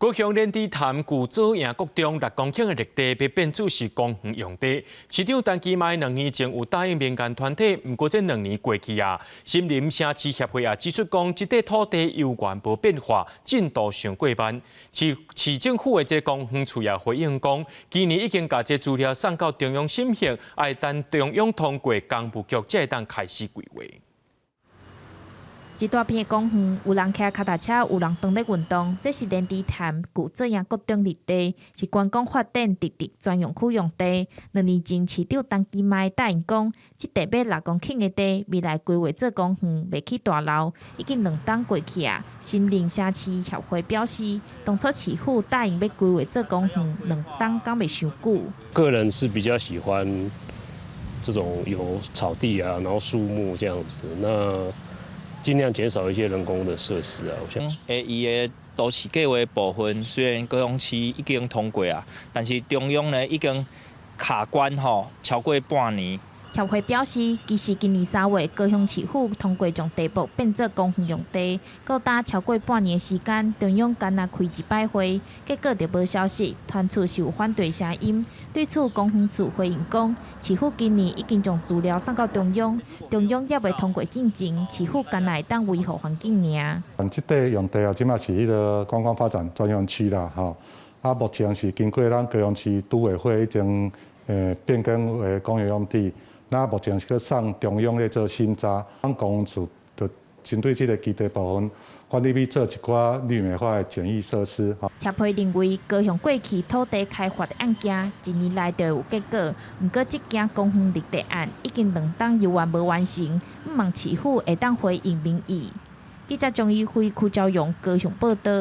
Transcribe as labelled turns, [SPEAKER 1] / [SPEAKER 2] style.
[SPEAKER 1] 高雄莲池潭古左营国中6公顷的绿地被变作是公园用地。市长陈其迈2年前有答应民间团体，不过这2年过去啊，森林城市协会指出讲，这块土地有原无变化，进度上过慢。市政府的这公园处也回应讲，今年已经把这资料送到中央审核，要等中央通过，工务局才会当开始规划。
[SPEAKER 2] 一大片的公园，有人骑脚踏车，有人当咧运动。这是莲池潭古左营国中绿地，是观光发展特地专用区用地。2年前，市长陈其迈答应讲，这地买6公顷的地，未来规划做公园，袂起大楼。已经2冬过去啊，森林城市协会表示，当初市府答应要规划做公园，2冬讲袂伤久。
[SPEAKER 3] 个人是比较喜欢这种有草地啊，然后树木这样子。那尽量减少一些人工的设施啊，我想。
[SPEAKER 4] 伊的都市计划部分虽然高雄市已经通过啊，但是中央呢已经卡关超过半年。
[SPEAKER 2] 协会表示，其实今年3月，高雄市府通过将地部变作公园用地，到达超过半年的时间，中央敢若开一摆会，结果就无消息，传出是有反对声音。对此，公园处回应讲，市府今年已经将资料送到中央，中央也未通过进前，市府敢若会当维护环境尔。
[SPEAKER 5] 这块用地啊，即马是迄个观光发展专用区啦，吼。啊，目前是经过咱高雄市都委会已经变更为公园用地。那目前是去送中央咧做审查，咱公园处就针对这个基地部分，反正要做一寡绿美化的简易设施。
[SPEAKER 2] 协会认为，高雄过去土地开发的案件，一年来就有结果。不过，这件公园绿地案已经2冬犹原无完成，不望市府会当回应民意。记者张义辉、邱兆勇高雄报道。